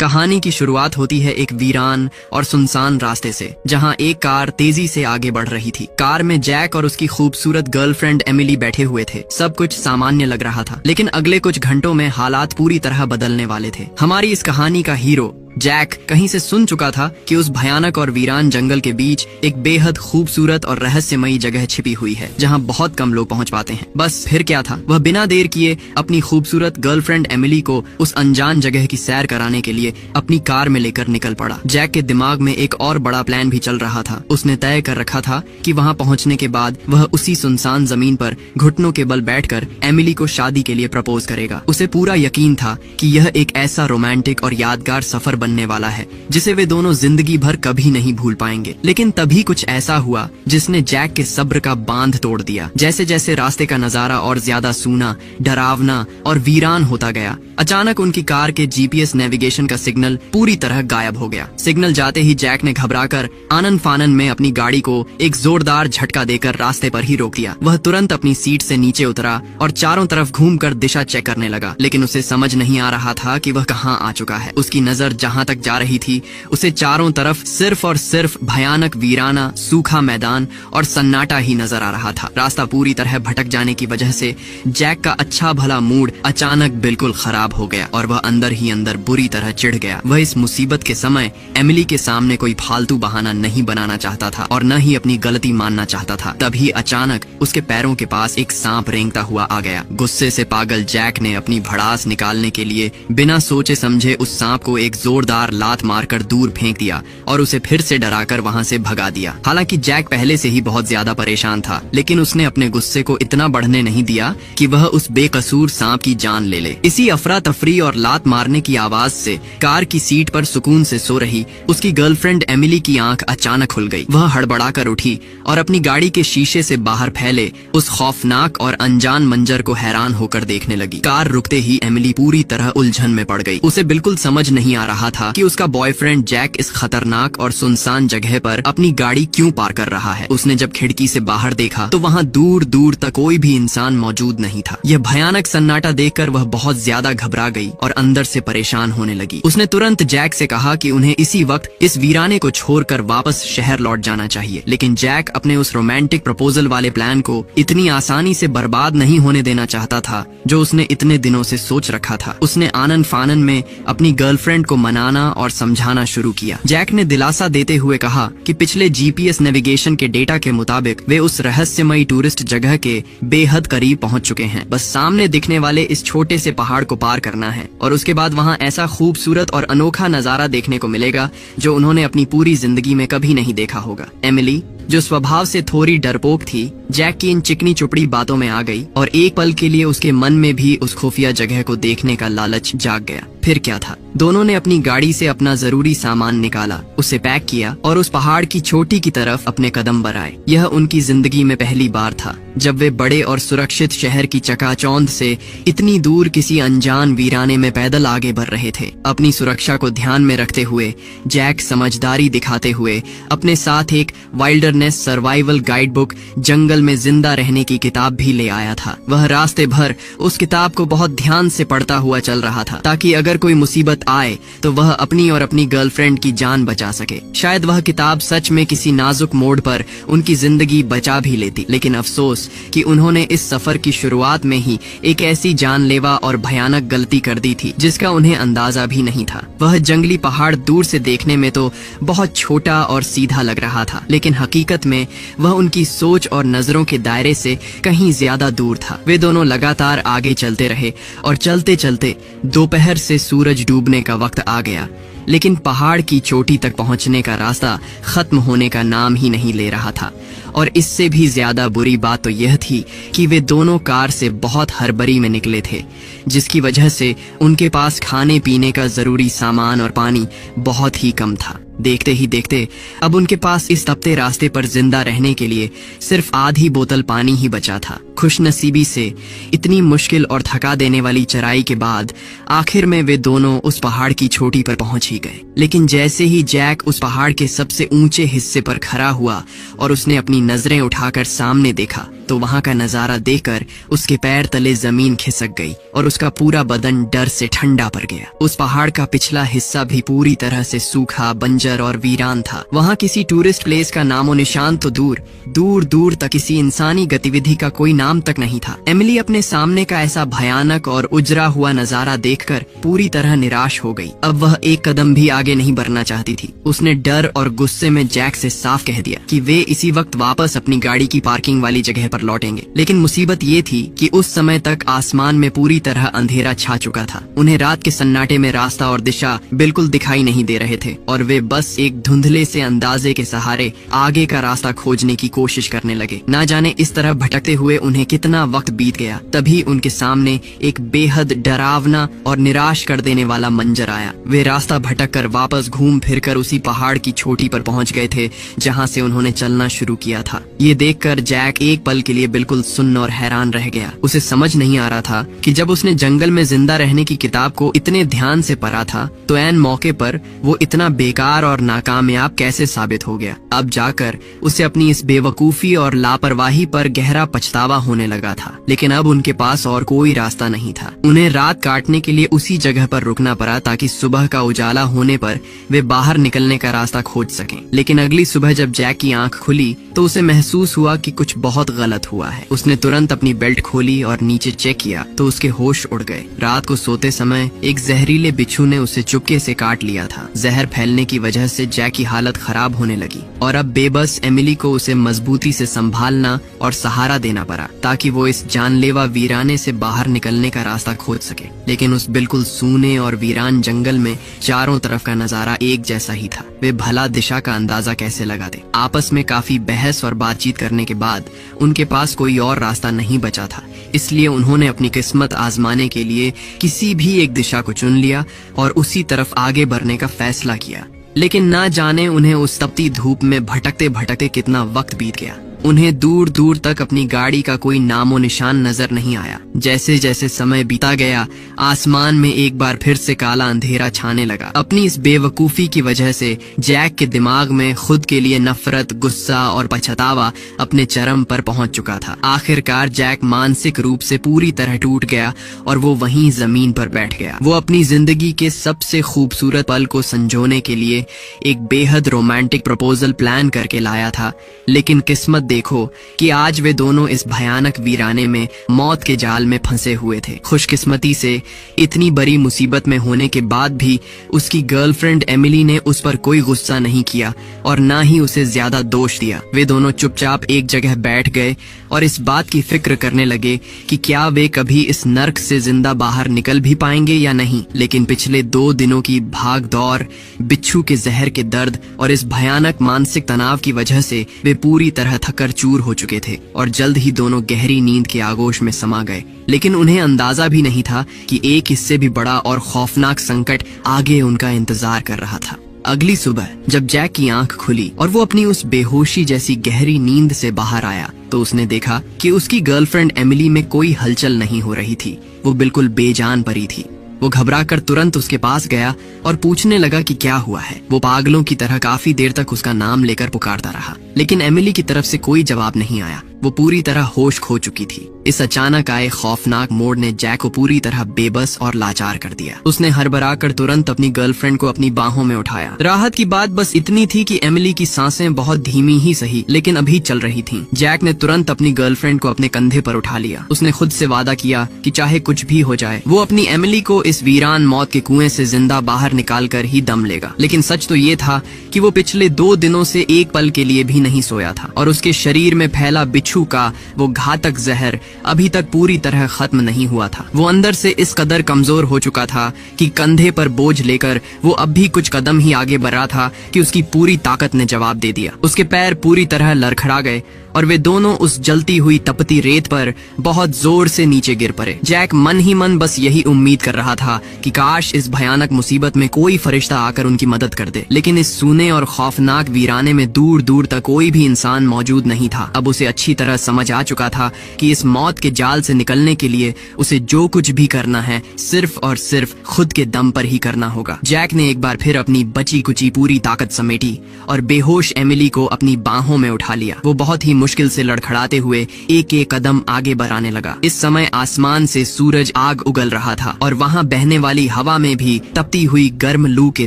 कहानी की शुरुआत होती है एक वीरान और सुनसान रास्ते से, जहां एक कार तेजी से आगे बढ़ रही थी। कार में जैक और उसकी खूबसूरत गर्लफ्रेंड एमिली बैठे हुए थे। सब कुछ सामान्य लग रहा था, लेकिन अगले कुछ घंटों में हालात पूरी तरह बदलने वाले थे। हमारी इस कहानी का हीरो जैक कहीं से सुन चुका था कि उस भयानक और वीरान जंगल के बीच एक बेहद खूबसूरत और रहस्यमयी जगह छिपी हुई है, जहां बहुत कम लोग पहुंच पाते हैं। बस फिर क्या था, वह बिना देर किए अपनी खूबसूरत गर्लफ्रेंड एमिली को उस अनजान जगह की सैर कराने के लिए अपनी कार में लेकर निकल पड़ा। जैक के दिमाग में एक और बड़ा प्लान भी चल रहा था। उसने तय कर रखा था कि वहां पहुंचने के बाद वह उसी सुनसान जमीन पर घुटनों के बल बैठकर एमिली को शादी के लिए प्रपोज करेगा। उसे पूरा यकीन था कि यह एक ऐसा रोमांटिक और यादगार सफर बनने वाला है जिसे वे दोनों जिंदगी भर कभी नहीं भूल पाएंगे। लेकिन तभी कुछ ऐसा हुआ जिसने जैक के सब्र का बांध तोड़ दिया। जैसे जैसे रास्ते का नजारा और ज्यादा सूना, डरावना और वीरान होता गया, अचानक उनकी कार के जीपीएस नेविगेशन का सिग्नल पूरी तरह गायब हो गया। सिग्नल जाते ही जैक ने घबराकर आनन फानन में अपनी गाड़ी को एक जोरदार झटका देकर रास्ते पर ही रोक दिया। वह तुरंत अपनी सीट से नीचे उतरा और चारों तरफ घूमकर दिशा चेक करने लगा, लेकिन उसे समझ नहीं आ रहा था कि वह कहाँ आ चुका है। उसकी नजर जहाँ तक जा रही थी, उसे चारों तरफ सिर्फ और सिर्फ भयानक वीराना, सूखा मैदान और सन्नाटा ही नजर आ रहा था। रास्ता पूरी तरह भटक जाने की वजह से जैक का अच्छा भला मूड अचानक बिल्कुल खराब हो गया और वह अंदर ही अंदर बुरी तरह चिढ़ गया। वह इस मुसीबत के समय एमिली के सामने कोई फालतू बहाना नहीं बनाना चाहता था और न ही अपनी गलती मानना चाहता था। तभी अचानक उसके पैरों के पास एक सांप रेंगता हुआ आ गया। गुस्से से पागल जैक ने अपनी भड़ास निकालने के लिए बिना सोचे समझे उस सांप को एक जोरदार लात मारकर दूर फेंक दिया और उसे फिर से डराकर वहां से भगा दिया। हालांकि जैक पहले से ही बहुत ज्यादा परेशान था, लेकिन उसने अपने गुस्से को इतना बढ़ने नहीं दिया कि वह उस बेकसूर सांप की जान ले ले। इसी अफरा तफरी और लात मारने की आवाज से कार की सीट पर सुकून से सो रही उसकी गर्लफ्रेंड एमिली की आंख अचानक खुल गई। वह हड़बड़ाकर उठी और अपनी गाड़ी के शीशे से बाहर फैले उस खौफनाक और अनजान मंजर को हैरान होकर देखने लगी। कार रुकते ही एमिली पूरी तरह उलझन में पड़ गई। उसे बिल्कुल समझ नहीं आ रहा था कि उसका बॉयफ्रेंड जैक इस खतरनाक और सुनसान जगह पर अपनी गाड़ी क्यों पार कर रहा है। उसने जब खिड़की से बाहर देखा तो वहाँ दूर दूर तक कोई भी इंसान मौजूद नहीं था। यह भयानक सन्नाटा देखकर वह बहुत ज्यादा घबरा गई और अंदर से परेशान होने लगी। उसने तुरंत जैक से कहा कि उन्हें इसी वक्त इस वीराने को छोड़कर वापस शहर लौट जाना चाहिए, लेकिन जैक अपने उस रोमांटिक प्रपोजल वाले प्लान को इतनी आसानी से बर्बाद नहीं होने देना चाहता था जो उसने इतने दिनों से सोच रखा था। उसने आनन फानन में अपनी गर्लफ्रेंड को मनाना और समझाना शुरू किया। जैक ने दिलासा देते हुए कहा कि पिछले जीपीएस नेविगेशन के डेटा के मुताबिक वे उस रहस्यमयी टूरिस्ट जगह के बेहद करीब पहुंच चुके हैं। बस सामने दिखने वाले इस छोटे से पहाड़ को पार करना है और उसके बाद वहां ऐसा खूबसूरत और अनोखा नजारा देखने को मिलेगा जो उन्होंने अपनी पूरी जिंदगी में कभी नहीं देखा होगा। एमिली, जो स्वभाव से थोड़ी डरपोक थी, जैक की इन चिकनी चुपड़ी बातों में आ गई और एक पल के लिए उसके मन में भी उस खुफिया जगह को देखने का लालच जाग गया। फिर क्या था, दोनों ने अपनी गाड़ी से अपना जरूरी सामान निकाला, उसे पैक किया और उस पहाड़ की चोटी की तरफ अपने कदम बढ़ाए। यह उनकी जिंदगी में पहली बार था जब वे बड़े और सुरक्षित शहर की चकाचौंध से इतनी दूर किसी अनजान वीराने में पैदल आगे बढ़ रहे थे। अपनी सुरक्षा को ध्यान में रखते हुए जैक समझदारी दिखाते हुए अपने साथ एक वाइल्डरनेस सर्वाइवल गाइड बुक, जंगल में जिंदा रहने की किताब भी ले आया था। वह रास्ते भर उस किताब को बहुत ध्यान से पढ़ता हुआ चल रहा था ताकि अगर कोई मुसीबत आए तो वह अपनी और अपनी गर्लफ्रेंड की जान बचा सके। शायद वह किताब सच में किसी नाजुक मोड़ पर उनकी जिंदगी बचा भी लेती, लेकिन अफसोस कि उन्होंने इस सफर की शुरुआत में ही एक ऐसी जानलेवा और भयानक गलती कर दी थी जिसका उन्हें अंदाजा भी नहीं था। वह जंगली पहाड़ दूर से देखने में तो बहुत छोटा और सीधा लग रहा था, लेकिन हकीकत में वह उनकी सोच और नजरों के दायरे से कहीं ज्यादा दूर था। वे दोनों लगातार आगे चलते रहे और चलते चलते दोपहर से सूरज डूबने का वक्त आ गया, लेकिन पहाड़ की चोटी तक पहुंचने का रास्ता खत्म होने का नाम ही नहीं ले रहा था। और इससे भी ज्यादा बुरी बात तो यह थी कि वे दोनों कार से बहुत हड़बड़ी में निकले थे, जिसकी वजह से उनके पास खाने पीने का जरूरी सामान और पानी बहुत ही कम था। देखते ही देखते अब उनके पास इस तपते रास्ते पर जिंदा रहने के लिए सिर्फ आधी बोतल पानी ही बचा था। खुशनसीबी से इतनी मुश्किल और थका देने वाली चढ़ाई के बाद आखिर में वे दोनों उस पहाड़ की चोटी पर पहुंच ही गए। लेकिन जैसे ही जैक उस पहाड़ के सबसे ऊंचे हिस्से पर खड़ा हुआ और उसने अपनी नजरें उठाकर सामने देखा तो वहाँ का नजारा देखकर उसके पैर तले जमीन खिसक गई और उसका पूरा बदन डर से ठंडा पड़ गया। उस पहाड़ का पिछला हिस्सा भी पूरी तरह से सूखा, बंजर और वीरान था। वहाँ किसी टूरिस्ट प्लेस का नामो निशान तो दूर दूर तक किसी इंसानी गतिविधि का कोई नाम तक नहीं था। एमिली अपने सामने का ऐसा भयानक और उजरा हुआ नजारा देखकर पूरी तरह निराश हो गई। अब वह एक कदम भी आगे नहीं बढ़ना चाहती थी। उसने डर और गुस्से में जैक से साफ कह दिया कि वे इसी वक्त वापस अपनी गाड़ी की पार्किंग वाली जगह पर लौटेंगे। लेकिन मुसीबत ये थी कि उस समय तक आसमान में पूरी तरह अंधेरा छा चुका था। उन्हें रात के सन्नाटे में रास्ता और दिशा बिल्कुल दिखाई नहीं दे रहे थे और वे बस एक धुंधले से अंदाजे के सहारे आगे का रास्ता खोजने की कोशिश करने लगे। ना जाने इस तरह भटकते हुए उन्हें कितना वक्त बीत गया। तभी उनके सामने एक बेहद डरावना और निराश कर देने वाला मंजर आया। वे रास्ता भटक कर वापस घूम फिर कर उसी पहाड़ की चोटी पर पहुंच गए थे जहां से उन्होंने चलना शुरू किया था। ये देखकर जैक एक पल के लिए बिल्कुल सुन्न और हैरान रह गया। उसे समझ नहीं आ रहा था कि जब उसने जंगल में जिंदा रहने की किताब को इतने ध्यान से पढ़ा था तो ऐन मौके पर वो इतना बेकार और नाकामयाब कैसे साबित हो गया। अब जाकर उसे अपनी इस बेवकूफी और लापरवाही पर गहरा पछतावा होने लगा था। लेकिन अब उनके पास और कोई रास्ता नहीं था। उन्हें रात काटने के लिए उसी जगह पर रुकना पड़ा ताकि सुबह का उजाला होने पर वे बाहर निकलने का रास्ता खोज सकें। लेकिन अगली सुबह जब जैक की आंख खुली तो उसे महसूस हुआ कि कुछ बहुत गलत हुआ है। उसने तुरंत अपनी बेल्ट खोली और नीचे चेक किया तो उसके होश उड़ गए। रात को सोते समय एक जहरीले बिच्छू ने उसे चुपके से काट लिया था। जहर फैलने की वजह से जैक की हालत खराब होने लगी और अब बेबस एमिली को उसे मजबूती से संभालना और सहारा देना पड़ा ताकि वो इस जानलेवा वीराने से बाहर निकलने का रास्ता खोज सके। लेकिन उस बिल्कुल सूने और वीरान जंगल में चारों तरफ का नजारा एक जैसा ही था। वे भला दिशा का अंदाजा कैसे लगाते। आपस में काफी बहस और बातचीत करने के बाद उनके पास कोई और रास्ता नहीं बचा था। इसलिए उन्होंने अपनी किस्मत आजमाने के लिए किसी भी एक दिशा को चुन लिया और उसी तरफ आगे बढ़ने का फैसला किया। लेकिन ना जाने उन्हें उस तपती धूप में भटकते भटकते कितना वक्त बीत गया। उन्हें दूर दूर तक अपनी गाड़ी का कोई नामो निशान नजर नहीं आया। जैसे जैसे समय बीता गया आसमान में एक बार फिर से काला अंधेरा छाने लगा। अपनी इस बेवकूफी की वजह से जैक के दिमाग में खुद के लिए नफरत, गुस्सा और पछतावा अपने चरम पर पहुंच चुका था। आखिरकार जैक मानसिक रूप से पूरी तरह टूट गया और वो वहीं जमीन पर बैठ गया। वो अपनी जिंदगी के सबसे खूबसूरत पल को संजोने के लिए एक बेहद रोमांटिक प्रपोजल प्लान करके लाया था। लेकिन किस्मत देखो कि आज वे दोनों इस भयानक वीराने में मौत के जाल में फंसे हुए थे। खुशकिस्मती से इतनी बड़ी मुसीबत में होने के बाद भी उसकी गर्लफ्रेंड एमिली ने उस पर कोई गुस्सा नहीं किया और ना ही उसे ज्यादा दोष दिया। वे दोनों चुपचाप एक जगह बैठ गए और इस बात की फिक्र करने लगे कि क्या वे कभी इस नर्क से जिंदा बाहर निकल भी पाएंगे या नहीं। लेकिन पिछले 2 दिनों की भाग दौड़, बिच्छू के जहर के दर्द और इस भयानक मानसिक तनाव की वजह से वे पूरी तरह थकर चूर हो चुके थे और जल्द ही दोनों गहरी नींद के आगोश में समा गए। लेकिन उन्हें अंदाजा भी नहीं था कि एक इससे भी बड़ा और खौफनाक संकट आगे उनका इंतजार कर रहा था। अगली सुबह जब जैक की आंख खुली और वो अपनी उस बेहोशी जैसी गहरी नींद से बाहर आया तो उसने देखा कि उसकी गर्लफ्रेंड एमिली में कोई हलचल नहीं हो रही थी। वो बिल्कुल बेजान पड़ी थी। वो घबराकर तुरंत उसके पास गया और पूछने लगा कि क्या हुआ है। वो पागलों की तरह काफी देर तक उसका नाम लेकर पुकारता रहा लेकिन एमिली की तरफ से कोई जवाब नहीं आया। वो पूरी तरह होश खो चुकी थी। इस अचानक आए खौफनाक मोड़ ने जैक को पूरी तरह बेबस और लाचार कर दिया। उसने हड़बड़ाकर तुरंत अपनी गर्लफ्रेंड को अपनी बाहों में उठाया। राहत की बात बस इतनी थी कि एमिली की सांसें बहुत धीमी ही सही लेकिन अभी चल रही थीं। जैक ने तुरंत अपनी गर्लफ्रेंड को अपने कंधे पर उठा लिया। उसने खुद से वादा किया कि चाहे कुछ भी हो जाए वो अपनी एमिली को इस वीरान मौत के कुएं से जिंदा बाहर निकाल कर ही दम लेगा। लेकिन सच तो ये था कि वो पिछले 2 दिनों से एक पल के लिए भी नहीं सोया था और उसके शरीर में फैला बिच्छू का वो घातक जहर अभी तक पूरी तरह खत्म नहीं हुआ था। वो अंदर से इस कदर कमजोर हो चुका था कि कंधे पर बोझ लेकर वो अब भी कुछ कदम ही आगे बढ़ रहा था कि उसकी पूरी ताकत ने जवाब दे दिया। उसके पैर पूरी तरह लड़खड़ा गए और वे दोनों उस जलती हुई तपती रेत पर बहुत जोर से नीचे गिर पड़े। जैक मन ही मन बस यही उम्मीद कर रहा था कि काश इस भयानक मुसीबत में कोई फरिश्ता आकर उनकी मदद कर दे। लेकिन इस सूने और खौफनाक वीराने में दूर दूर तक कोई भी इंसान मौजूद नहीं था। अब उसे अच्छी तरह समझ आ चुका था कि इस मौत के जाल से निकलने के लिए उसे जो कुछ भी करना है सिर्फ और सिर्फ खुद के दम पर ही करना होगा। जैक ने एक बार फिर अपनी बची कुची पूरी ताकत समेटी और बेहोश एमिली को अपनी बाहों में उठा लिया। वो बहुत ही मुश्किल से लड़खड़ाते हुए एक एक कदम आगे बढ़ाने लगा। इस समय आसमान से सूरज आग उगल रहा था और वहाँ बहने वाली हवा में भी तपती हुई गर्म लू के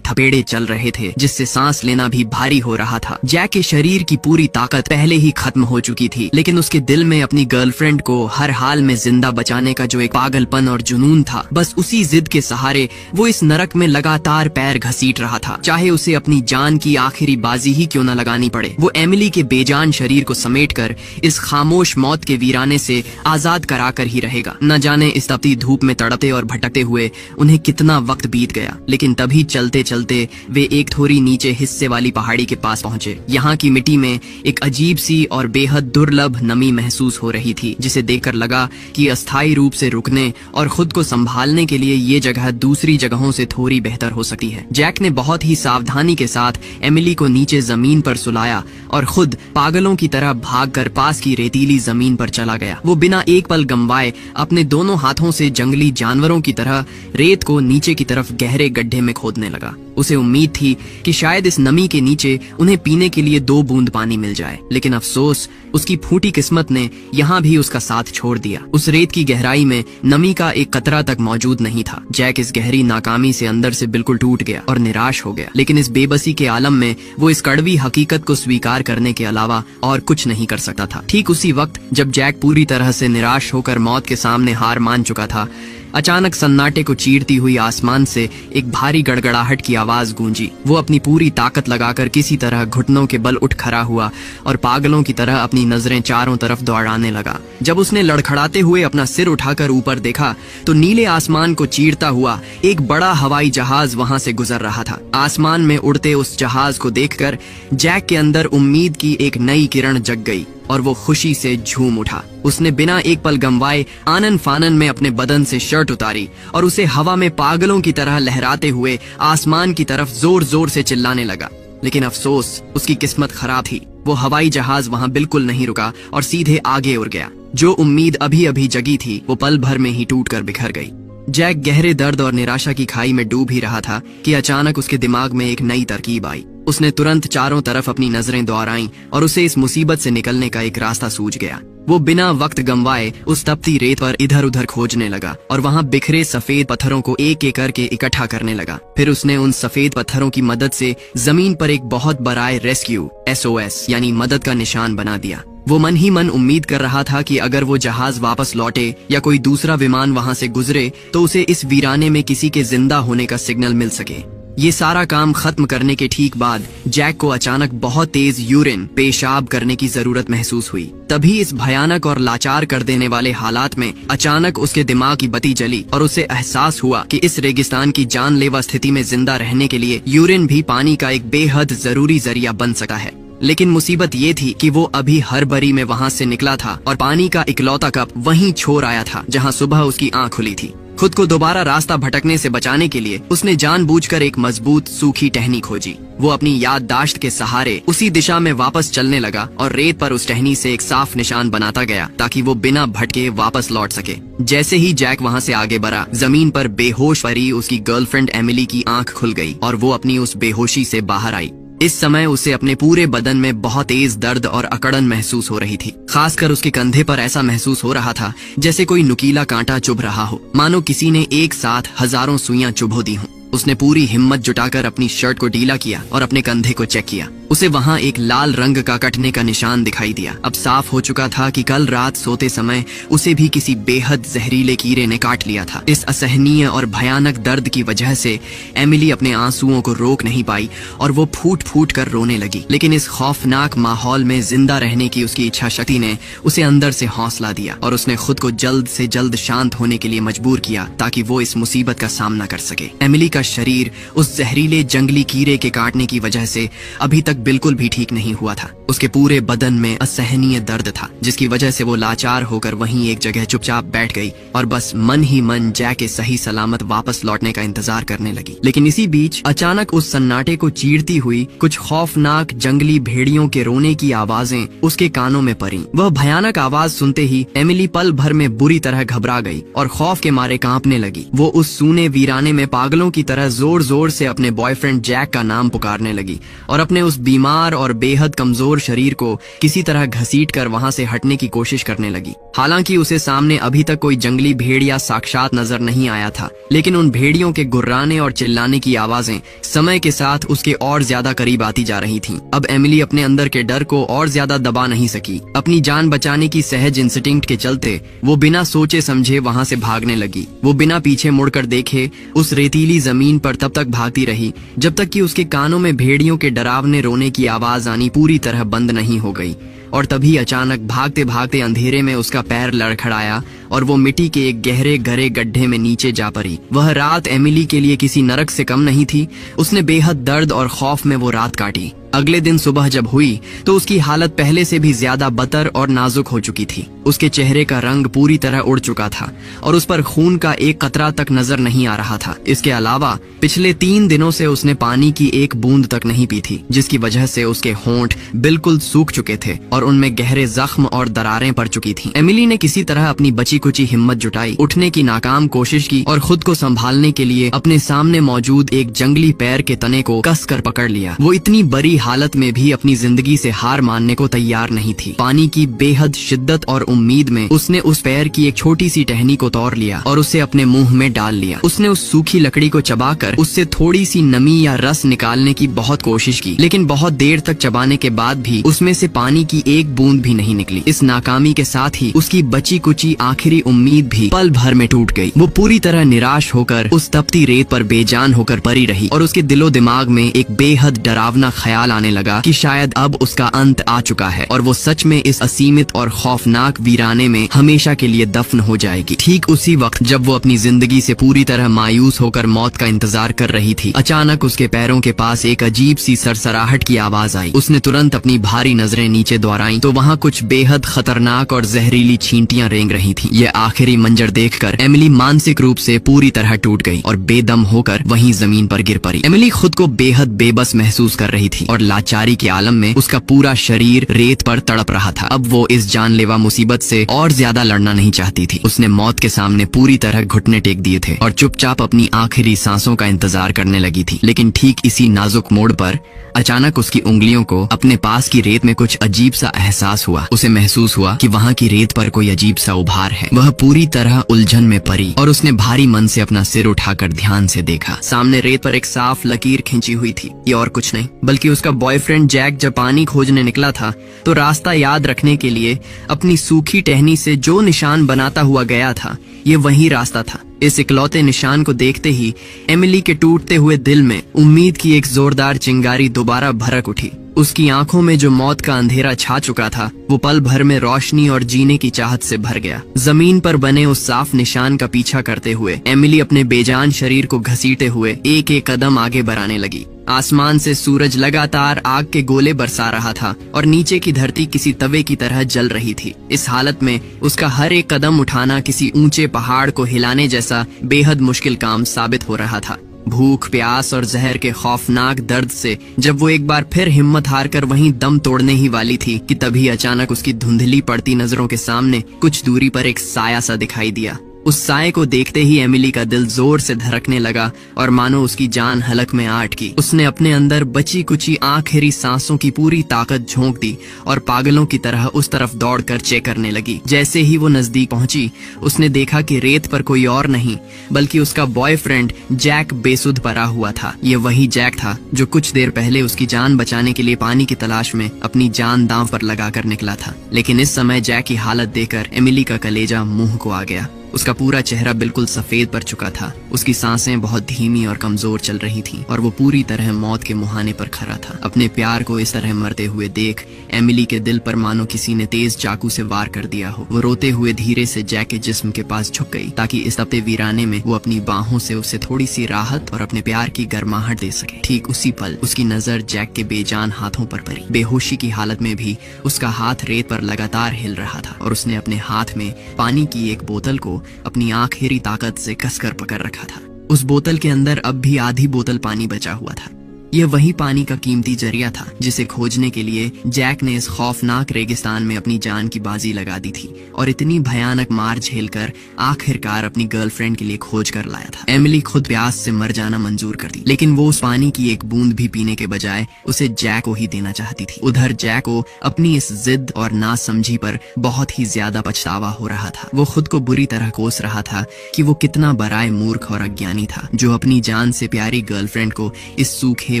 थपेड़े चल रहे थे, जिससे सांस लेना भी भारी हो रहा था। जैक के शरीर की पूरी ताकत पहले ही खत्म हो चुकी थी, लेकिन उसके दिल में अपनी गर्लफ्रेंड को हर हाल में जिंदा बचाने का जो एक पागलपन और जुनून था, बस उसी जिद के सहारे वो इस नरक में लगातार पैर घसीट रहा था, चाहे उसे अपनी जान की आखिरी बाजी ही क्यों न लगानी पड़े। वो एमिली के बेजान शरीर को समेटकर इस खामोश मौत के वीराने से आजाद कराकर ही रहेगा। न जाने इस तपती धूप में तड़पते और भटकते हुए उन्हें कितना वक्त बीत गया, लेकिन तभी चलते चलते वे एक थोड़ी नीचे हिस्से वाली पहाड़ी के पास पहुंचे। यहाँ की मिट्टी में एक अजीब सी और बेहद दुर्लभ नमी महसूस हो रही थी, जिसे देखकर लगा कि अस्थायी रूप से रुकने और खुद को संभालने के लिए ये जगह दूसरी जगहों से थोड़ी बेहतर हो सकती है। जैक ने बहुत ही सावधानी के साथ एमिली को नीचे जमीन पर सुलाया और खुद पागलों की तरह भागकर पास की रेतीली जमीन पर चला गया। वो बिना एक पल गंवाए अपने दोनों हाथों से जंगली जानवरों की तरह रेत को नीचे की तरफ गहरे गड्ढे में खोदने लगा। उसे उम्मीद थी कि शायद इस नमी के नीचे उन्हें पीने के लिए 2 बूंद पानी मिल जाए, लेकिन अफसोस उसकी फूटी किस्मत ने यहाँ भी उसका साथ छोड़ दिया। उस रेत की गहराई में नमी का एक कतरा तक मौजूद नहीं था। जैक इस गहरी नाकामी से अंदर से बिल्कुल टूट गया और निराश हो गया, लेकिन इस बेबसी के आलम में वो इस कड़वी हकीकत को स्वीकार करने के अलावा और कुछ नहीं कर सकता था। ठीक उसी वक्त जब जैक पूरी तरह से निराश होकर मौत के सामने हार मान चुका था, अचानक सन्नाटे को चीरती हुई आसमान से एक भारी गड़गड़ाहट की आवाज गूंजी। वो अपनी पूरी ताकत लगाकर किसी तरह घुटनों के बल उठ खड़ा हुआ और पागलों की तरह अपनी नजरें चारों तरफ दौड़ाने लगा। जब उसने लड़खड़ाते हुए अपना सिर उठाकर ऊपर देखा तो नीले आसमान को चीरता हुआ एक बड़ा हवाई जहाज वहां से गुजर रहा था। आसमान में उड़ते उस जहाज को देखकर जैक के अंदर उम्मीद की एक नई किरण जग गई और वो खुशी से झूम उठा। उसने बिना एक पल गंवाए आनन फानन में अपने बदन से शर्ट उतारी और उसे हवा में पागलों की तरह लहराते हुए आसमान की तरफ जोर जोर से चिल्लाने लगा। लेकिन अफसोस, उसकी किस्मत खराब थी। वो हवाई जहाज वहां बिल्कुल नहीं रुका और सीधे आगे उड़ गया। जो उम्मीद अभी अभी जगी थी वो पल भर में ही टूटकर बिखर गई। जैक गहरे दर्द और निराशा की खाई में डूब ही रहा था कि अचानक उसके दिमाग में एक नई तरकीब आई। उसने तुरंत चारों तरफ अपनी नजरें दौड़ाईं और उसे इस मुसीबत से निकलने का एक रास्ता सूझ गया। वो बिना वक्त गंवाए उस तपती रेत पर इधर उधर खोजने लगा और वहां बिखरे सफेद पत्थरों को एक एक करके इकट्ठा करने लगा। फिर उसने उन सफेद पत्थरों की मदद से जमीन पर एक बहुत बड़ा रेस्क्यू SOS यानी मदद का निशान बना दिया। वो मन ही मन उम्मीद कर रहा था कि अगर वो जहाज वापस लौटे या कोई दूसरा विमान वहां से गुजरे तो उसे इस वीराने में किसी के जिंदा होने का सिग्नल मिल सके। ये सारा काम खत्म करने के ठीक बाद जैक को अचानक बहुत तेज यूरिन पेशाब करने की जरूरत महसूस हुई। तभी इस भयानक और लाचार कर देने वाले हालात में अचानक उसके दिमाग की बत्ती जली और उसे एहसास हुआ कि इस रेगिस्तान की जानलेवा स्थिति में जिंदा रहने के लिए यूरिन भी पानी का एक बेहद जरूरी जरिया बन सकता है। लेकिन मुसीबत ये थी कि वो अभी हड़बड़ी में वहां से निकला था और पानी का इकलौता कप वहीं छोड़ आया था जहां सुबह उसकी आंख खुली थी। खुद को दोबारा रास्ता भटकने से बचाने के लिए उसने जानबूझकर एक मजबूत सूखी टहनी खोजी। वो अपनी याददाश्त के सहारे उसी दिशा में वापस चलने लगा और रेत पर उस टहनी से एक साफ निशान बनाता गया ताकि वो बिना भटके वापस लौट सके। जैसे ही जैक वहां से आगे बढ़ा, जमीन पर बेहोश पड़ी उसकी गर्लफ्रेंड एमिली की आंख खुल गई और वो अपनी उस बेहोशी से बाहर आई। इस समय उसे अपने पूरे बदन में बहुत तेज दर्द और अकड़न महसूस हो रही थी। खासकर उसके कंधे पर ऐसा महसूस हो रहा था जैसे कोई नुकीला कांटा चुभ रहा हो, मानो किसी ने एक साथ हजारों सुइयां चुभो दी हों। उसने पूरी हिम्मत जुटाकर अपनी शर्ट को ढीला किया और अपने कंधे को चेक किया। उसे वहां एक लाल रंग का कटने का निशान दिखाई दिया। अब साफ हो चुका था कि कल रात सोते समय उसे भी किसी बेहद जहरीले कीड़े ने काट लिया था। इस असहनीय और भयानक दर्द की वजह से एमिली अपने आंसुओं को रोक नहीं पाई और वो फूट फूट कर रोने लगी। लेकिन इस खौफनाक माहौल में जिंदा रहने की उसकी इच्छा शक्ति ने उसे अंदर से हौसला दिया और उसने खुद को जल्द से जल्द शांत होने के लिए मजबूर किया ताकि वो इस मुसीबत का सामना कर सके। एमिली का शरीर उस जहरीले जंगली कीड़े के काटने की वजह से अभी तक बिल्कुल भी ठीक नहीं हुआ था। उसके पूरे बदन में असहनीय दर्द था जिसकी वजह से वो लाचार होकर वहीं एक जगह चुपचाप बैठ गई और बस मन ही मन जैक के सही सलामत वापस लौटने का इंतजार करने लगी। लेकिन इसी बीच अचानक उस सन्नाटे को चीरती हुई कुछ खौफनाक जंगली भेड़ियों के रोने की आवाजें उसके कानों में पड़ी। वह भयानक आवाज सुनते ही एमिली पल भर में बुरी तरह घबरा गई और खौफ के मारे कांपने लगी। वो उस सूने वीराने में पागलों की तरह जोर जोर से अपने बॉयफ्रेंड जैक का नाम पुकारने लगी और अपने उस बीमार और बेहद कमजोर शरीर को किसी तरह घसीट कर वहां से हटने की कोशिश करने लगी। हालांकि उसे सामने अभी तक कोई जंगली भेड़िया साक्षात नजर नहीं आया था, लेकिन उन भेड़ियों के गुर्राने और चिल्लाने की आवाजें समय के साथ उसके और ज्यादा करीब आती जा रही थीं। अब एमिली अपने अंदर के डर को और ज्यादा दबा नहीं सकी। अपनी जान बचाने की सहज इंस्टिंक्ट के चलते वो बिना सोचे समझे वहां से भागने लगी। वो बिना पीछे मुड़कर देखे उस रेतीली जमीन पर तब तक भागती रही जब तक कि उसके कानों में भेड़ियों के डरावने रोने की आवाज आनी पूरी तरह बंद नहीं हो गई। और तभी अचानक भागते भागते अंधेरे में उसका पैर लड़खड़ाया और वो मिट्टी के एक गहरे गहरे गड्ढे में नीचे जा पड़ी। वह रात एमिली के लिए किसी नरक से कम नहीं थी। उसने बेहद दर्द और खौफ में वो रात काटी। अगले दिन सुबह जब हुई तो उसकी हालत पहले से भी ज्यादा बदतर और नाजुक हो चुकी थी। उसके चेहरे का रंग पूरी तरह उड़ चुका था और उस पर खून का एक कतरा तक नजर नहीं आ रहा था। इसके अलावा पिछले 3 दिनों से उसने पानी की एक बूंद तक नहीं पी थी, जिसकी वजह से उसके होंठ बिल्कुल सूख चुके थे और उनमें गहरे जख्म और दरारें पड़ चुकी थीं। एमिली ने किसी तरह अपनी बची कुची हिम्मत जुटाई, उठने की नाकाम कोशिश की और खुद को संभालने के लिए अपने सामने मौजूद एक जंगली पैर के तने को कसकर पकड़ लिया। वो इतनी बड़ी हालत में भी अपनी जिंदगी से हार मानने को तैयार नहीं थी। पानी की बेहद शिद्दत और उम्मीद में उसने उस पैर की एक छोटी सी टहनी को तोड़ लिया और उसे अपने मुंह में डाल लिया। उसने उस सूखी लकड़ी को चबाकर उससे थोड़ी सी नमी या रस निकालने की बहुत कोशिश की, लेकिन बहुत देर तक चबाने के बाद भी उसमें से पानी की एक बूंद भी नहीं निकली। इस नाकामी के साथ ही उसकी बची कुची आखिरी उम्मीद भी पल भर में टूट गई। वो पूरी तरह निराश होकर उस तपती रेत पर बेजान होकर पड़ी रही और उसके दिलो दिमाग में एक बेहद डरावना ख्याल आने लगा कि शायद अब उसका अंत आ चुका है और वो सच में इस असीमित और खौफनाक वीराने में हमेशा के लिए दफन हो जाएगी। ठीक उसी वक्त जब वो अपनी जिंदगी से पूरी तरह मायूस होकर मौत का इंतजार कर रही थी, अचानक उसके पैरों के पास एक अजीब सी सरसराहट की आवाज आई। उसने तुरंत अपनी भारी नजरें नीचे दौड़ाई तो वहाँ कुछ बेहद खतरनाक और जहरीली छींटियां रेंग रही थी। ये आखिरी मंजर देखकर एमिली मानसिक रूप से पूरी तरह टूट गई और बेदम होकर वहीं जमीन पर गिर पड़ी। एमिली खुद को बेहद बेबस महसूस कर रही थी और लाचारी के आलम में उसका पूरा शरीर रेत पर तड़प रहा था। अब वो इस जानलेवा मुसीबत से और ज्यादा लड़ना नहीं चाहती थी। उसने मौत के सामने पूरी तरह घुटने टेक दिए थे और चुपचाप अपनी आखिरी सांसों का इंतजार करने लगी थी। लेकिन ठीक इसी नाजुक मोड़ पर अचानक उसकी उंगलियों को अपने पास की रेत में कुछ अजीब सा एहसास हुआ। उसे महसूस हुआ कि वहाँ की रेत पर कोई अजीब सा उभार है। वह पूरी तरह उलझन में पड़ी और उसने भारी मन से अपना सिर उठाकर ध्यान से देखा। सामने रेत पर एक साफ लकीर खींची हुई थी। ये और कुछ नहीं बल्कि उसका बॉयफ्रेंड जैक जब पानी खोजने निकला था तो रास्ता याद रखने के लिए अपनी सूखी टहनी से जो निशान बनाता हुआ गया था, ये वही रास्ता था। इस इकलौते निशान को देखते ही एमिली के टूटते हुए दिल में उम्मीद की एक जोरदार चिंगारी दोबारा भड़क उठी। उसकी आंखों में जो मौत का अंधेरा छा चुका था वो पल भर में रोशनी और जीने की चाहत से भर गया। जमीन पर बने उस साफ निशान का पीछा करते हुए एमिली अपने बेजान शरीर को घसीटे हुए एक एक कदम आगे बढ़ाने लगी। आसमान से सूरज लगातार आग के गोले बरसा रहा था और नीचे की धरती किसी तवे की तरह जल रही थी। इस हालत में उसका हर एक कदम उठाना किसी ऊंचे पहाड़ को हिलाने जैसा बेहद मुश्किल काम साबित हो रहा था। भूख, प्यास और जहर के खौफनाक दर्द से जब वो एक बार फिर हिम्मत हारकर वहीं दम तोड़ने ही वाली थी कि तभी अचानक उसकी धुंधली पड़ती नजरों के सामने कुछ दूरी पर एक साया सा दिखाई दिया। उस साये को देखते ही एमिली का दिल जोर से धड़कने लगा और मानो उसकी जान हलक में आ अटकी। उसने अपने अंदर बची कुची आखिरी सांसों की पूरी ताकत झोंक दी और पागलों की तरह उस तरफ दौड़कर चेक करने लगी। जैसे ही वो नजदीक पहुंची उसने देखा कि रेत पर कोई और नहीं बल्कि उसका बॉयफ्रेंड जैक बेसुध पड़ा हुआ था। ये वही जैक था जो कुछ देर पहले उसकी जान बचाने के लिए पानी की तलाश में अपनी जान दांव पर लगाकर निकला था। लेकिन इस समय जैक की हालत देखकर एमिली का कलेजा मुंह को आ गया। उसका पूरा चेहरा बिल्कुल सफेद पड़ चुका था। उसकी सांसें बहुत धीमी और कमजोर चल रही थीं और वो पूरी तरह मौत के मुहाने पर खड़ा था। अपने प्यार को इस तरह मरते हुए देख एमिली के दिल पर मानो किसी ने तेज चाकू से वार कर दिया हो। वो रोते हुए धीरे से जैक के जिस्म के पास झुक गई ताकि इस तपते वीराने में वो अपनी बाहों से उसे थोड़ी सी राहत और अपने प्यार की गर्माहट दे सके। ठीक उसी पल उसकी नजर जैक के बेजान हाथों पर पड़ी। बेहोशी की हालत में भी उसका हाथ रेत पर लगातार हिल रहा था और उसने अपने हाथ में पानी की एक बोतल को अपनी आखिरी ताकत से कसकर पकड़ रखा था। उस बोतल के अंदर अब भी आधी बोतल पानी बचा हुआ था। यह वही पानी का कीमती जरिया था जिसे खोजने के लिए जैक ने इस खौफनाक रेगिस्तान में अपनी जान की बाजी लगा दी थी और इतनी भयानक मार झेलकर आखिरकार अपनी गर्लफ्रेंड के लिए खोज कर लाया था। एमिली खुद प्यास से मर जाना मंजूर कर दी, लेकिन वो उस पानी की एक बूंद भी पीने के बजाय उसे जैक को ही देना चाहती थी। उधर जैक को अपनी इस जिद और नासमझी पर बहुत ही ज्यादा पछतावा हो रहा था। वो खुद को बुरी तरह कोस रहा था कि वो कितना बराए मूर्ख और अज्ञानी था जो अपनी जान से प्यारी गर्लफ्रेंड को इस सूखे,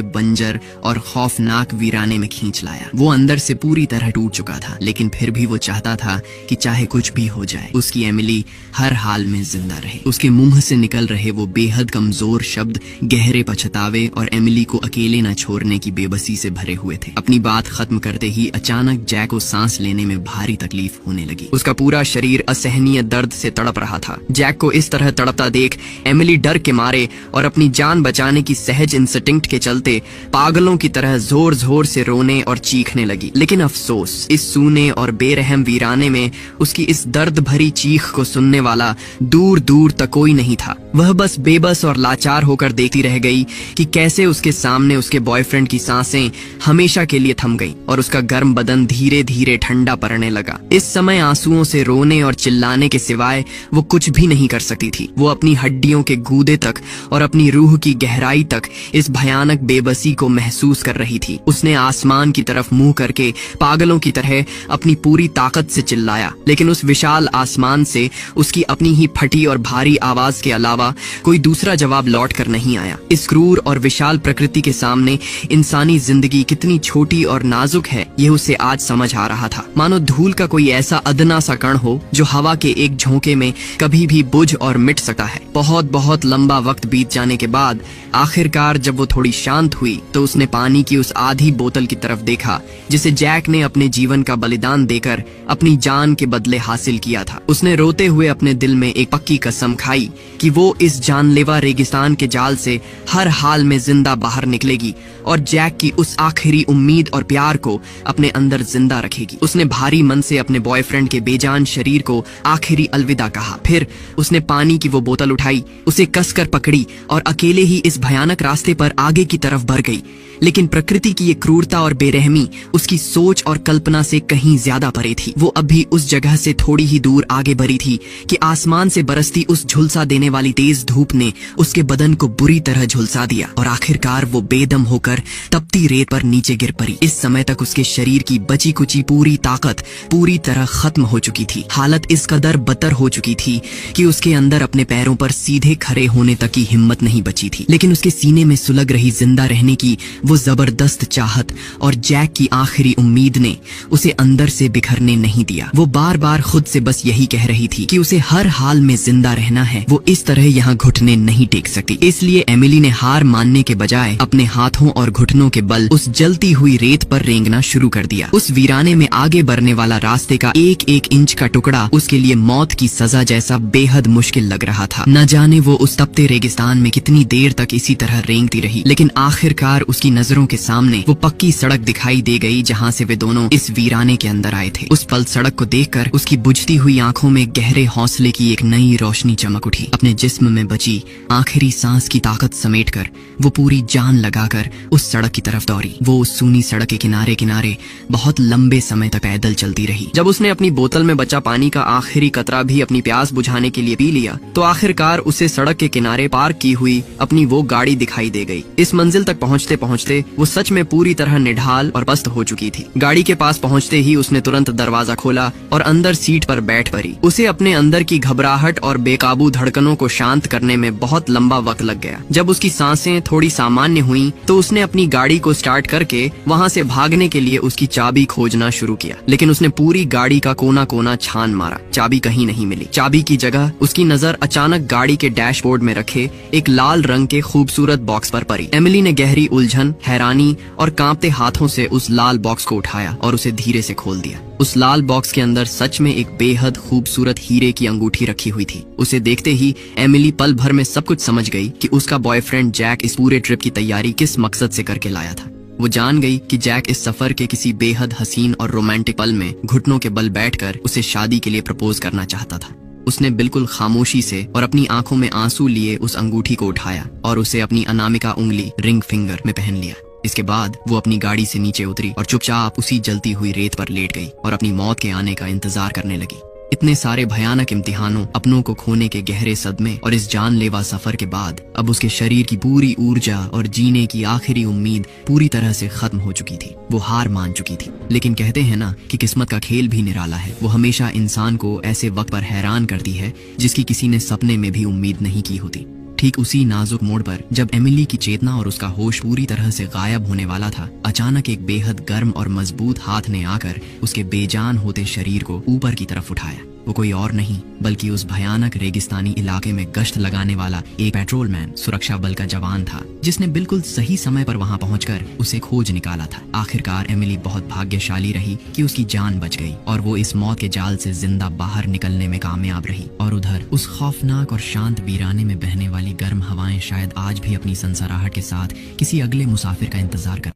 बंजर और खौफनाक वीराने में खींच लाया। वो अंदर से पूरी तरह टूट चुका था, लेकिन फिर भी वो चाहता था कि चाहे कुछ भी हो जाए उसकी एमिली हर हाल में जिंदा रहे। उसके मुंह से निकल रहे वो बेहद कमजोर शब्द गहरे पछतावे और एमिली को अकेले न छोड़ने की बेबसी से भरे हुए थे। अपनी बात खत्म करते ही अचानक जैक को सांस लेने में भारी तकलीफ होने लगी। उसका पूरा शरीर असहनीय दर्द से तड़प रहा था। जैक को इस तरह तड़पता देख एमिली डर के मारे और अपनी जान बचाने की सहज इंस्टिंक्ट के चलते पागलों की तरह जोर जोर से रोने और चीखने लगी। लेकिन अफसोस, इस सूने और बेरहम वीराने में उसकी इस दर्द भरी चीख को सुनने वाला दूर दूर तक कोई नहीं था। वह बस बेबस और लाचार होकर देखती रह गई कि कैसे उसके सामने उसके बॉयफ्रेंड की सांसें हमेशा के लिए थम गईं और उसका गर्म बदन धीरे धीरे ठंडा पड़ने लगा। इस समय आंसुओं से रोने और चिल्लाने के सिवाय वो कुछ भी नहीं कर सकती थी। वो अपनी हड्डियों के गूदे तक और अपनी रूह की गहराई तक इस भयानक बेबसी को महसूस कर रही थी। उसने आसमान की तरफ मुंह करके पागलों की तरह अपनी पूरी ताकत से चिल्लाया, लेकिन उस विशाल आसमान से उसकी अपनी ही फटी और भारी आवाज के अलावा कोई दूसरा जवाब लौट कर नहीं आया। इस क्रूर और विशाल प्रकृति के सामने इंसानी जिंदगी कितनी छोटी और नाजुक है, यह उसे आज समझ आ रहा था। मानो धूल का कोई ऐसा अदना सा कण हो जो हवा के एक झोंके में कभी भी बुझ और मिट सकता है। बहुत बहुत लंबा वक्त बीत जाने के बाद आखिरकार जब वो थोड़ी शांत हुई तो उसने पानी की उस आधी बोतल की तरफ देखा जिसे जैक ने अपने जीवन का बलिदान देकर अपनी जान के बदले हासिल किया था। उसने रोते हुए अपने दिल में एक पक्की कसम खाई कि वो इस जानलेवा रेगिस्तान के जाल से हर हाल में जिंदा बाहर निकलेगी और जैक की उस आखिरी उम्मीद और प्यार को अपने अंदर जिंदा रखेगी। उसने भारी मन से अपने बॉयफ्रेंड के बेजान शरीर को आखिरी अलविदा कहा। फिर उसने पानी की वो बोतल उठाई, उसे कसकर पकड़ी और अकेले ही इस भयानक रास्ते पर आगे की तरफ बढ़ गई। लेकिन प्रकृति की ये क्रूरता और बेरहमी उसकी सोच और कल्पना से कहीं ज्यादा परे थी। वो अभी उस जगह से थोड़ी ही दूर आगे बढ़ी थी कि आसमान से बरसती उस झुलसा देने वाली तेज धूप ने उसके बदन को बुरी तरह झुलसा दिया और आखिरकार वो बेदम होकर तपती रेत पर नीचे गिर पड़ी। इस समय तक उसके शरीर की बची कुची पूरी ताकत पूरी तरह खत्म हो चुकी थी। हालत इस कदर बदतर हो चुकी थी कि उसके अंदर अपने पैरों पर सीधे खड़े होने तक की हिम्मत नहीं बची थी। लेकिन उसके सीने में सुलग रही जिंदा रहने की वो जबरदस्त चाहत और जैक की आखिरी उम्मीद ने उसे अंदर से बिखरने नहीं दिया। वो बार बार खुद से बस यही कह रही थी कि उसे हर हाल में जिंदा रहना है। वो इस तरह यहाँ घुटने नहीं टेक सकती। इसलिए एमिली ने हार मानने के बजाय अपने हाथों और घुटनों के बल उस जलती हुई रेत पर रेंगना शुरू कर दिया। उस वीराने में आगे बढ़ने वाला रास्ते का एक एक इंच का टुकड़ा उसके लिए मौत की सजा जैसा बेहद मुश्किल लग रहा था। न जाने वो उस तपते रेगिस्तान में कितनी देर तक इसी तरह रेंगती रही, लेकिन आखिरकार उसकी नजरों के सामने वो पक्की सड़क दिखाई दे गई जहाँ से वे दोनों इस वीराने के अंदर आए थे। उस पल सड़क को देखकर उसकी बुझती हुई आंखों में गहरे हौसले की एक नई रोशनी चमक उठी। अपने जिस्म में बची आखिरी सांस की ताकत समेटकर वो पूरी जान लगाकर उस सड़क की तरफ दौड़ी। वो उस सूनी सड़क के किनारे किनारे बहुत लंबे समय तक पैदल चलती रही। जब उसने अपनी बोतल में बचा पानी का आखिरी कतरा भी अपनी प्यास बुझाने के लिए पी लिया तो आखिरकार उसे सड़क के किनारे पार्क की हुई अपनी वो गाड़ी दिखाई दे गई। इस मंजिल तक पहुँचते पहुँचते वो सच में पूरी तरह निढाल और पस्त हो चुकी थी। गाड़ी के पास पहुँचते ही उसने तुरंत दरवाजा खोला और अंदर सीट पर बैठ पड़ी। उसे अपने अंदर की घबराहट और बेकाबू धड़कनों को शांत करने में बहुत लंबा वक्त लग गया। जब उसकी सांसें थोड़ी सामान्य हुईं, तो उसने अपनी गाड़ी को स्टार्ट करके वहाँ से भागने के लिए उसकी चाबी खोजना शुरू किया। लेकिन उसने पूरी गाड़ी का कोना कोना छान मारा, चाबी कहीं नहीं मिली। चाबी की जगह उसकी नजर अचानक गाड़ी के डैशबोर्ड में रखे एक लाल रंग के खूबसूरत बॉक्स पर पड़ी। एमिली ने गहरी उलझन, हैरानी और कांपते हाथों से उस लाल बॉक्स को उठाया और उसे धीरे से खोल दिया। उस लाल बॉक्स के अंदर सच में एक बेहद खूबसूरत हीरे की अंगूठी रखी हुई थी। उसे देखते ही एमिली पल भर में सब कुछ समझ गई कि उसका बॉयफ्रेंड जैक इस पूरे ट्रिप की तैयारी किस मकसद से करके लाया था। वो जान गई कि जैक इस सफर के किसी बेहद हसीन और रोमांटिक पल में घुटनों के बल बैठकर उसे शादी के लिए प्रपोज करना चाहता था। उसने बिल्कुल खामोशी से और अपनी आंखों में आंसू लिए उस अंगूठी को उठाया और उसे अपनी अनामिका उंगली रिंग फिंगर में पहन लिया। इसके बाद वो अपनी गाड़ी से नीचे उतरी और चुपचाप उसी जलती हुई रेत पर लेट गई और अपनी मौत के आने का इंतजार करने लगी। इतने सारे भयानक इम्तिहानों, अपनों को खोने के गहरे सदमे और इस जानलेवा सफर के बाद अब उसके शरीर की पूरी ऊर्जा और जीने की आखिरी उम्मीद पूरी तरह से खत्म हो चुकी थी। वो हार मान चुकी थी। लेकिन कहते हैं ना कि किस्मत का खेल भी निराला है। वो हमेशा इंसान को ऐसे वक्त पर हैरान करती है जिसकी किसी ने सपने में भी उम्मीद नहीं की होती। ठीक उसी नाजुक मोड़ पर जब एमिली की चेतना और उसका होश पूरी तरह से गायब होने वाला था, अचानक एक बेहद गर्म और मजबूत हाथ ने आकर उसके बेजान होते शरीर को ऊपर की तरफ उठाया। वो कोई और नहीं बल्कि उस भयानक रेगिस्तानी इलाके में गश्त लगाने वाला एक पेट्रोलमैन, सुरक्षा बल का जवान था, जिसने बिल्कुल सही समय पर वहां पहुंचकर उसे खोज निकाला था। आखिरकार एमिली बहुत भाग्यशाली रही कि उसकी जान बच गई और वो इस मौत के जाल से जिंदा बाहर निकलने में कामयाब रही। और उधर उस खौफनाक और शांत वीराने में बहने वाली गर्म हवाएं शायद आज भी अपनी सनसराहट के साथ किसी अगले मुसाफिर का इंतजार कर